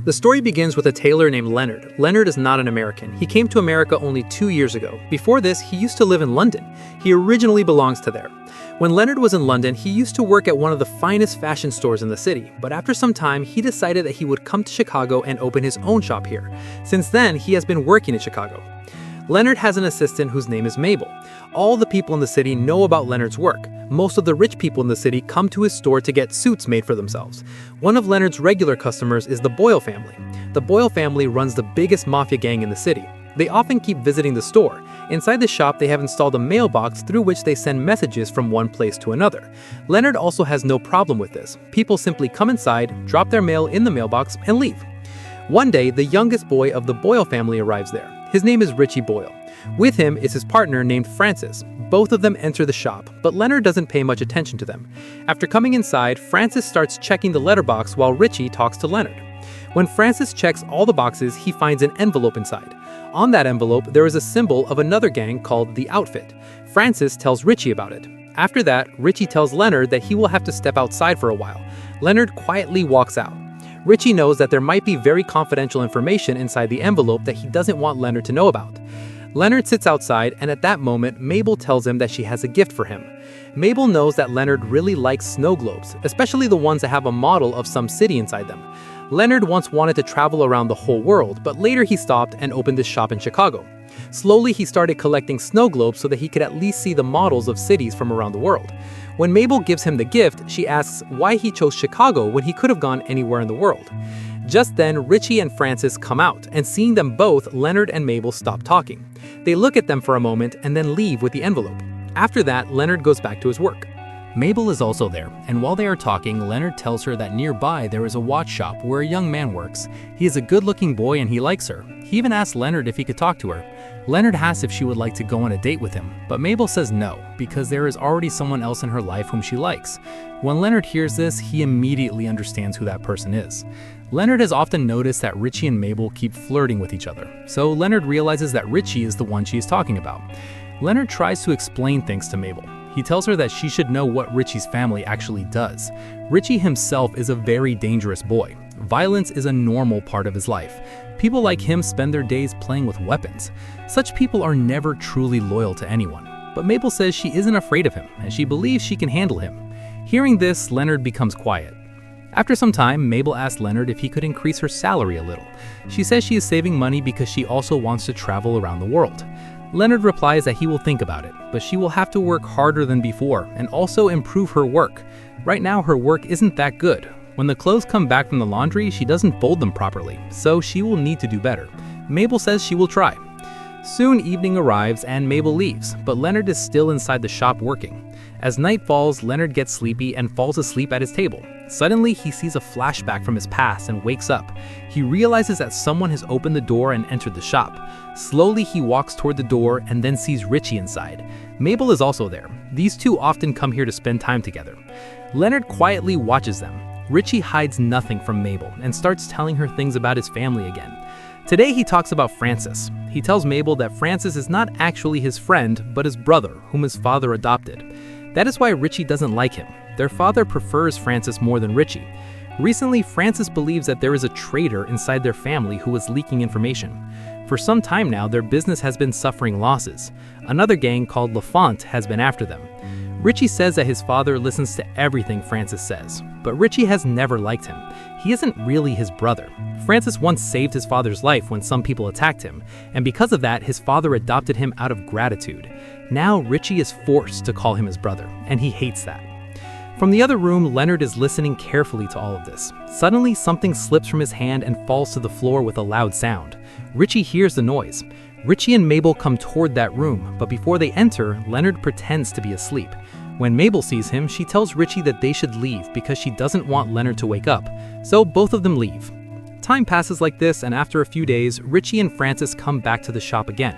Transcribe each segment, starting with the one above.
The story begins with a tailor named Leonard. Leonard is not an American. He came to America only 2 years ago. Before this, he used to live in London. He originally belongs to there. When Leonard was in London, he used to work at one of the finest fashion stores in the city, but after some time, he decided that he would come to Chicago and open his own shop here. Since then, he has been working in Chicago. Leonard has an assistant whose name is Mabel. All the people in the city know about Leonard's work. Most of the rich people in the city come to his store to get suits made for themselves. One of Leonard's regular customers is the Boyle family. The Boyle family runs the biggest mafia gang in the city. They often keep visiting the store. Inside the shop, they have installed a mailbox through which they send messages from one place to another. Leonard also has no problem with this. People simply come inside, drop their mail in the mailbox, and leave. One day, the youngest boy of the Boyle family arrives there. His name is Richie Boyle. With him is his partner named Francis. Both of them enter the shop, but Leonard doesn't pay much attention to them. After coming inside, Francis starts checking the letterbox while Richie talks to Leonard. When Francis checks all the boxes, he finds an envelope inside. On that envelope, there is a symbol of another gang called the Outfit. Francis tells Richie about it. After that, Richie tells Leonard that he will have to step outside for a while. Leonard quietly walks out. Richie knows that there might be very confidential information inside the envelope that he doesn't want Leonard to know about. Leonard sits outside, and at that moment, Mabel tells him that she has a gift for him. Mabel knows that Leonard really likes snow globes, especially the ones that have a model of some city inside them. Leonard once wanted to travel around the whole world, but later he stopped and opened this shop in Chicago. Slowly, he started collecting snow globes so that he could at least see the models of cities from around the world. When Mabel gives him the gift, she asks why he chose Chicago when he could have gone anywhere in the world. Just then, Richie and Francis come out, and seeing them both, Leonard and Mabel stop talking. They look at them for a moment and then leave with the envelope. After that, Leonard goes back to his work. Mabel is also there, and while they are talking, Leonard tells her that nearby there is a watch shop where a young man works. He is a good-looking boy and he likes her. He even asks Leonard if he could talk to her. Leonard asks if she would like to go on a date with him, but Mabel says no, because there is already someone else in her life whom she likes. When Leonard hears this, he immediately understands who that person is. Leonard has often noticed that Richie and Mabel keep flirting with each other, so Leonard realizes that Richie is the one she is talking about. Leonard tries to explain things to Mabel. He tells her that she should know what Richie's family actually does. Richie himself is a very dangerous boy. Violence is a normal part of his life. People like him spend their days playing with weapons. Such people are never truly loyal to anyone. But Mabel says she isn't afraid of him, and she believes she can handle him. Hearing this, Leonard becomes quiet. After some time, Mabel asks Leonard if he could increase her salary a little. She says she is saving money because she also wants to travel around the world. Leonard replies that he will think about it, but she will have to work harder than before and also improve her work. Right now, her work isn't that good. When the clothes come back from the laundry, she doesn't fold them properly, so she will need to do better. Mabel says she will try. Soon evening arrives and Mabel leaves, but Leonard is still inside the shop working. As night falls, Leonard gets sleepy and falls asleep at his table. Suddenly, he sees a flashback from his past and wakes up. He realizes that someone has opened the door and entered the shop. Slowly, he walks toward the door and then sees Richie inside. Mabel is also there. These two often come here to spend time together. Leonard quietly watches them. Richie hides nothing from Mabel and starts telling her things about his family again. Today, he talks about Francis. He tells Mabel that Francis is not actually his friend, but his brother, whom his father adopted. That is why Richie doesn't like him. Their father prefers Francis more than Richie. Recently, Francis believes that there is a traitor inside their family who is leaking information. For some time now, their business has been suffering losses. Another gang called Lafont has been after them. Richie says that his father listens to everything Francis says, but Richie has never liked him. He isn't really his brother. Francis once saved his father's life when some people attacked him, and because of that, his father adopted him out of gratitude. Now, Richie is forced to call him his brother, and he hates that. From the other room, Leonard is listening carefully to all of this. Suddenly, something slips from his hand and falls to the floor with a loud sound. Richie hears the noise. Richie and Mabel come toward that room, but before they enter, Leonard pretends to be asleep. When Mabel sees him, she tells Richie that they should leave because she doesn't want Leonard to wake up, so both of them leave. Time passes like this, and after a few days, Richie and Francis come back to the shop again.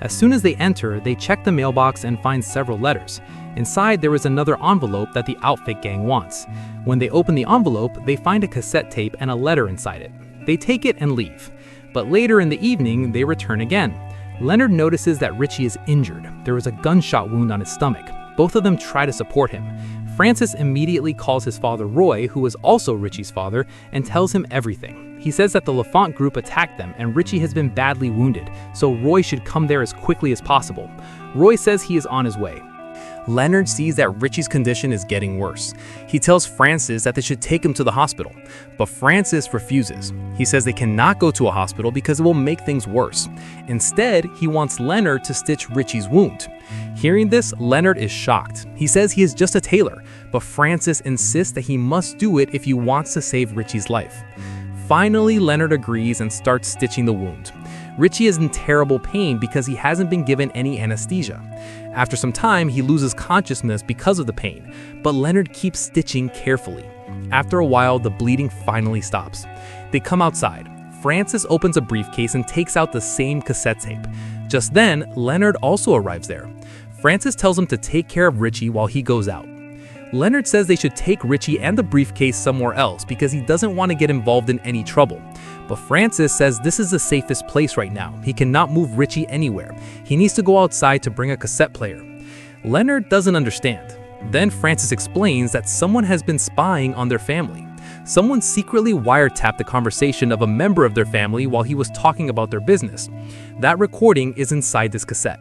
As soon as they enter, they check the mailbox and find several letters. Inside, there is another envelope that the Outfit gang wants. When they open the envelope, they find a cassette tape and a letter inside it. They take it and leave. But later in the evening, they return again. Leonard notices that Richie is injured. There is a gunshot wound on his stomach. Both of them try to support him. Francis immediately calls his father Roy, who is also Richie's father, and tells him everything. He says that the Lafont group attacked them and Richie has been badly wounded, so Roy should come there as quickly as possible. Roy says he is on his way. Leonard sees that Richie's condition is getting worse. He tells Francis that they should take him to the hospital, but Francis refuses. He says they cannot go to a hospital because it will make things worse. Instead, he wants Leonard to stitch Richie's wound. Hearing this, Leonard is shocked. He says he is just a tailor, but Francis insists that he must do it if he wants to save Richie's life. Finally, Leonard agrees and starts stitching the wound. Richie is in terrible pain because he hasn't been given any anesthesia. After some time, he loses consciousness because of the pain, but Leonard keeps stitching carefully. After a while, the bleeding finally stops. They come outside. Francis opens a briefcase and takes out the same cassette tape. Just then, Leonard also arrives there. Francis tells him to take care of Richie while he goes out. Leonard says they should take Richie and the briefcase somewhere else because he doesn't want to get involved in any trouble. But Francis says this is the safest place right now. He cannot move Richie anywhere. He needs to go outside to bring a cassette player. Leonard doesn't understand. Then Francis explains that someone has been spying on their family. Someone secretly wiretapped the conversation of a member of their family while he was talking about their business. That recording is inside this cassette.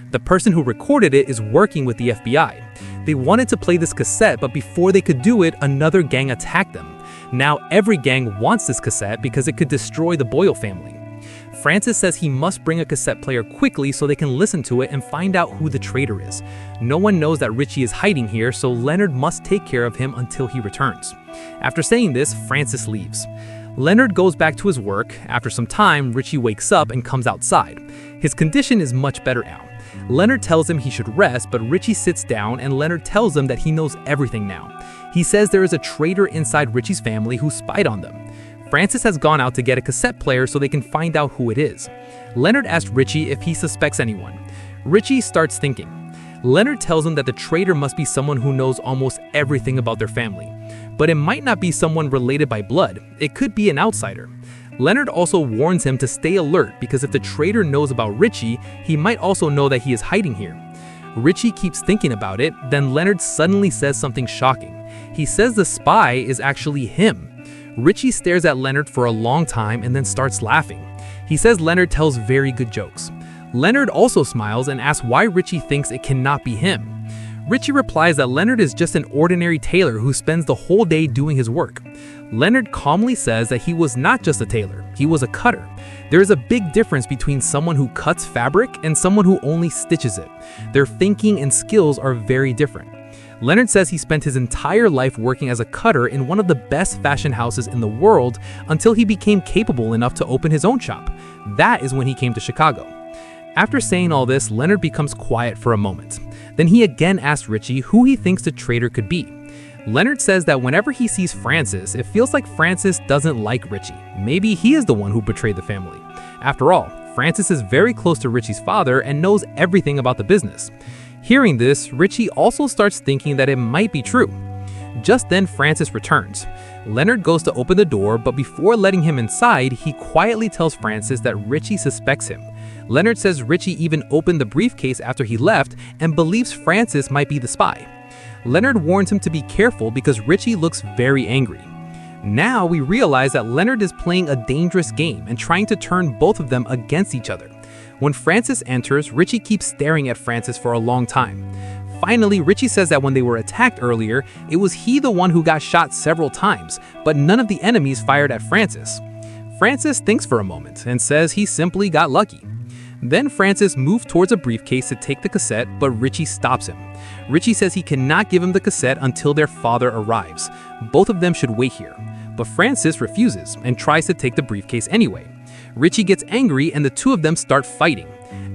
The person who recorded it is working with the FBI. They wanted to play this cassette, but before they could do it, another gang attacked them. Now every gang wants this cassette because it could destroy the Boyle family. Francis says he must bring a cassette player quickly so they can listen to it and find out who the traitor is. No one knows that Richie is hiding here, so Leonard must take care of him until he returns. After saying this, Francis leaves. Leonard goes back to his work. After some time, Richie wakes up and comes outside. His condition is much better now. Leonard tells him he should rest, but Richie sits down and Leonard tells him that he knows everything now. He says there is a traitor inside Richie's family who spied on them. Francis has gone out to get a cassette player so they can find out who it is. Leonard asks Richie if he suspects anyone. Richie starts thinking. Leonard tells him that the traitor must be someone who knows almost everything about their family. But it might not be someone related by blood. It could be an outsider. Leonard also warns him to stay alert because if the traitor knows about Richie, he might also know that he is hiding here. Richie keeps thinking about it, then Leonard suddenly says something shocking. He says the spy is actually him. Richie stares at Leonard for a long time and then starts laughing. He says Leonard tells very good jokes. Leonard also smiles and asks why Richie thinks it cannot be him. Richie replies that Leonard is just an ordinary tailor who spends the whole day doing his work. Leonard calmly says that he was not just a tailor, he was a cutter. There is a big difference between someone who cuts fabric and someone who only stitches it. Their thinking and skills are very different. Leonard says he spent his entire life working as a cutter in one of the best fashion houses in the world until he became capable enough to open his own shop. That is when he came to Chicago. After saying all this, Leonard becomes quiet for a moment. Then he again asks Richie who he thinks the traitor could be. Leonard says that whenever he sees Francis, it feels like Francis doesn't like Richie. Maybe he is the one who betrayed the family. After all, Francis is very close to Richie's father and knows everything about the business. Hearing this, Richie also starts thinking that it might be true. Just then, Francis returns. Leonard goes to open the door, but before letting him inside, he quietly tells Francis that Richie suspects him. Leonard says Richie even opened the briefcase after he left and believes Francis might be the spy. Leonard warns him to be careful because Richie looks very angry. Now we realize that Leonard is playing a dangerous game and trying to turn both of them against each other. When Francis enters, Richie keeps staring at Francis for a long time. Finally, Richie says that when they were attacked earlier, it was he the one who got shot several times, but none of the enemies fired at Francis. Francis thinks for a moment and says he simply got lucky. Then Francis moves towards a briefcase to take the cassette, but Richie stops him. Richie says he cannot give him the cassette until their father arrives. Both of them should wait here. But Francis refuses and tries to take the briefcase anyway. Richie gets angry and the two of them start fighting.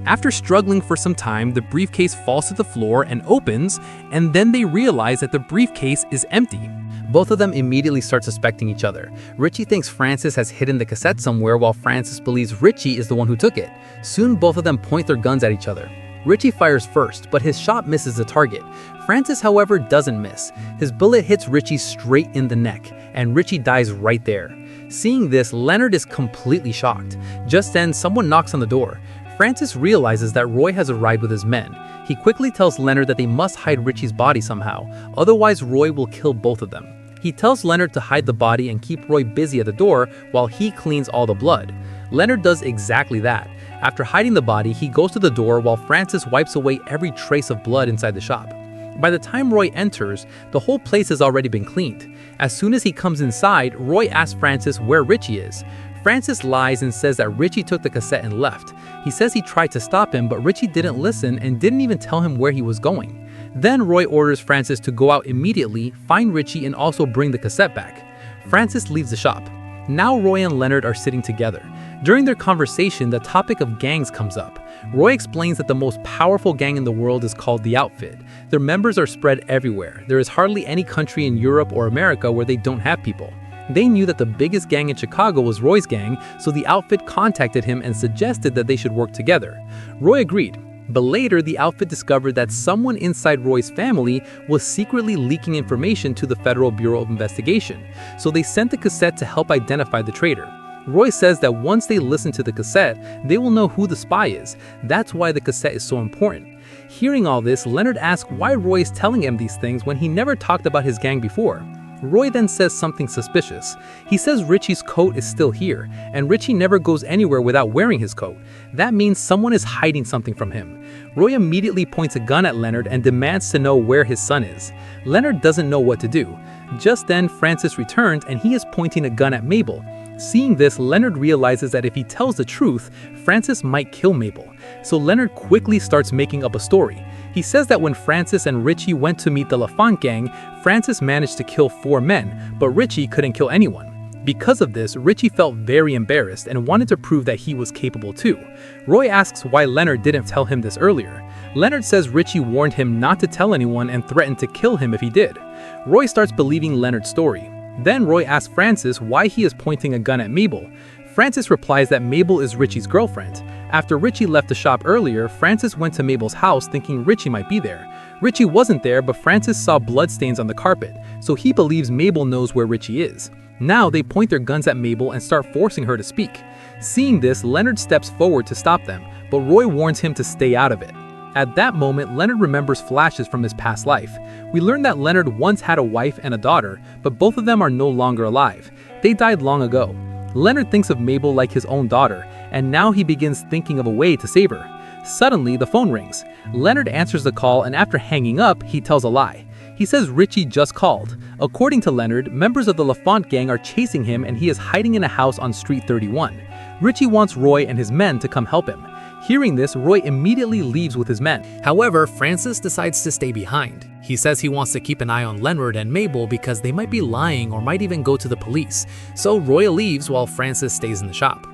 After struggling for some time, the briefcase falls to the floor and opens, and then they realize that the briefcase is empty. Both of them immediately start suspecting each other. Richie thinks Francis has hidden the cassette somewhere while Francis believes Richie is the one who took it. Soon both of them point their guns at each other. Richie fires first, but his shot misses the target. Francis, however, doesn't miss. His bullet hits Richie straight in the neck, and Richie dies right there. Seeing this, Leonard is completely shocked. Just then, someone knocks on the door. Francis realizes that Roy has arrived with his men. He quickly tells Leonard that they must hide Richie's body somehow, otherwise Roy will kill both of them. He tells Leonard to hide the body and keep Roy busy at the door while he cleans all the blood. Leonard does exactly that. After hiding the body, he goes to the door while Francis wipes away every trace of blood inside the shop. By the time Roy enters, the whole place has already been cleaned. As soon as he comes inside, Roy asks Francis where Richie is. Francis lies and says that Richie took the cassette and left. He says he tried to stop him, but Richie didn't listen and didn't even tell him where he was going. Then Roy orders Francis to go out immediately, find Richie, and also bring the cassette back. Francis leaves the shop. Now Roy and Leonard are sitting together. During their conversation, the topic of gangs comes up. Roy explains that the most powerful gang in the world is called the Outfit. Their members are spread everywhere. There is hardly any country in Europe or America where they don't have people. They knew that the biggest gang in Chicago was Roy's gang, so the Outfit contacted him and suggested that they should work together. Roy agreed. But later, the Outfit discovered that someone inside Roy's family was secretly leaking information to the Federal Bureau of Investigation, so they sent the cassette to help identify the traitor. Roy says that once they listen to the cassette, they will know who the spy is. That's why the cassette is so important. Hearing all this, Leonard asks why Roy is telling him these things when he never talked about his gang before. Roy then says something suspicious. He says Richie's coat is still here, and Richie never goes anywhere without wearing his coat. That means someone is hiding something from him. Roy immediately points a gun at Leonard and demands to know where his son is. Leonard doesn't know what to do. Just then, Francis returns and he is pointing a gun at Mabel. Seeing this, Leonard realizes that if he tells the truth, Francis might kill Mabel. So Leonard quickly starts making up a story. He says that when Francis and Richie went to meet the LaFont gang, Francis managed to kill 4 men, but Richie couldn't kill anyone. Because of this, Richie felt very embarrassed and wanted to prove that he was capable too. Roy asks why Leonard didn't tell him this earlier. Leonard says Richie warned him not to tell anyone and threatened to kill him if he did. Roy starts believing Leonard's story. Then Roy asks Francis why he is pointing a gun at Mabel. Francis replies that Mabel is Richie's girlfriend. After Richie left the shop earlier, Francis went to Mabel's house thinking Richie might be there. Richie wasn't there, but Francis saw bloodstains on the carpet, so he believes Mabel knows where Richie is. Now they point their guns at Mabel and start forcing her to speak. Seeing this, Leonard steps forward to stop them, but Roy warns him to stay out of it. At that moment, Leonard remembers flashes from his past life. We learn that Leonard once had a wife and a daughter, but both of them are no longer alive. They died long ago. Leonard thinks of Mabel like his own daughter, and now he begins thinking of a way to save her. Suddenly, the phone rings. Leonard answers the call, and after hanging up, he tells a lie. He says Richie just called. According to Leonard, members of the LaFont gang are chasing him and he is hiding in a house on Street 31. Richie wants Roy and his men to come help him. Hearing this, Roy immediately leaves with his men. However, Francis decides to stay behind. He says he wants to keep an eye on Leonard and Mabel because they might be lying or might even go to the police. So Roy leaves while Francis stays in the shop.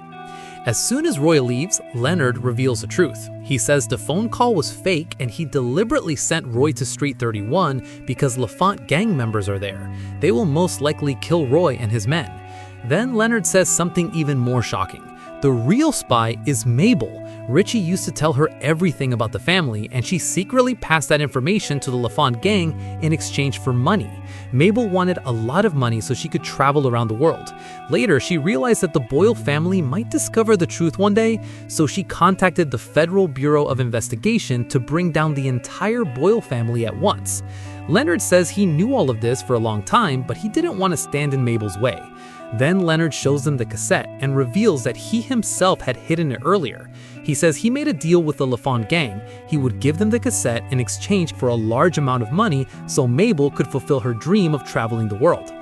As soon as Roy leaves, Leonard reveals the truth. He says the phone call was fake and he deliberately sent Roy to Street 31 because LaFont gang members are there. They will most likely kill Roy and his men. Then Leonard says something even more shocking. The real spy is Mabel. Richie used to tell her everything about the family, and she secretly passed that information to the LaFont gang in exchange for money. Mabel wanted a lot of money so she could travel around the world. Later, she realized that the Boyle family might discover the truth one day, so she contacted the Federal Bureau of Investigation to bring down the entire Boyle family at once. Leonard says he knew all of this for a long time, but he didn't want to stand in Mabel's way. Then Leonard shows them the cassette and reveals that he himself had hidden it earlier. He says he made a deal with the LaFont gang. He would give them the cassette in exchange for a large amount of money so Mabel could fulfill her dream of traveling the world.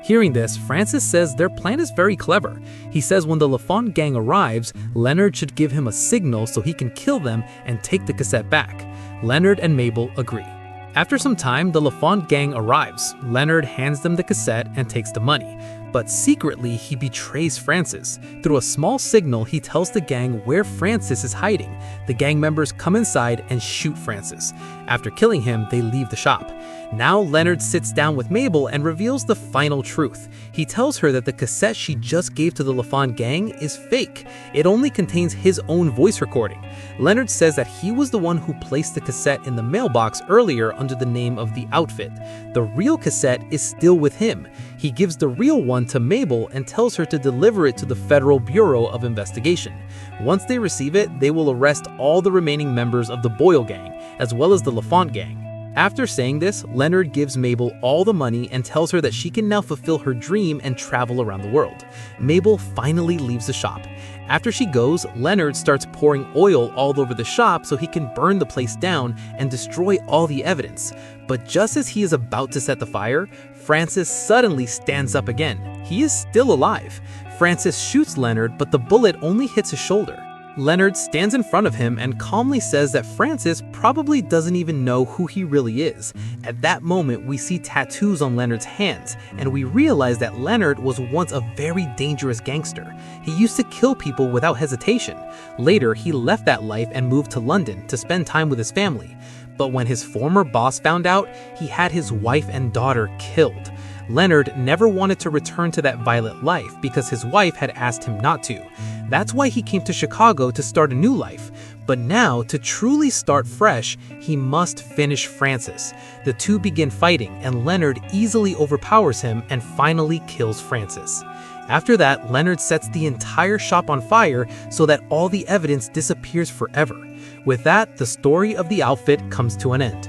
Hearing this, Francis says their plan is very clever. He says when the LaFont gang arrives, Leonard should give him a signal so he can kill them and take the cassette back. Leonard and Mabel agree. After some time, the LaFont gang arrives. Leonard hands them the cassette and takes the money. But secretly, he betrays Francis. Through a small signal, he tells the gang where Francis is hiding. The gang members come inside and shoot Francis. After killing him, they leave the shop. Now Leonard sits down with Mabel and reveals the final truth. He tells her that the cassette she just gave to the LaFont gang is fake. It only contains his own voice recording. Leonard says that he was the one who placed the cassette in the mailbox earlier under the name of The Outfit. The real cassette is still with him. He gives the real one to Mabel and tells her to deliver it to the Federal Bureau of Investigation. Once they receive it, they will arrest all the remaining members of the Boyle gang, as well as the LaFont gang. After saying this, Leonard gives Mabel all the money and tells her that she can now fulfill her dream and travel around the world. Mabel finally leaves the shop. After she goes, Leonard starts pouring oil all over the shop so he can burn the place down and destroy all the evidence. But just as he is about to set the fire, Francis suddenly stands up again. He is still alive. Francis shoots Leonard, but the bullet only hits his shoulder. Leonard stands in front of him and calmly says that Francis probably doesn't even know who he really is. At that moment, we see tattoos on Leonard's hands, and we realize that Leonard was once a very dangerous gangster. He used to kill people without hesitation. Later, he left that life and moved to London to spend time with his family. But when his former boss found out, he had his wife and daughter killed. Leonard never wanted to return to that violent life because his wife had asked him not to. That's why he came to Chicago to start a new life. But now, to truly start fresh, he must finish Francis. The two begin fighting, and Leonard easily overpowers him and finally kills Francis. After that, Leonard sets the entire shop on fire so that all the evidence disappears forever. With that, the story of the outfit comes to an end.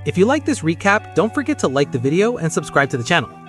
If you like this recap, don't forget to like the video and subscribe to the channel.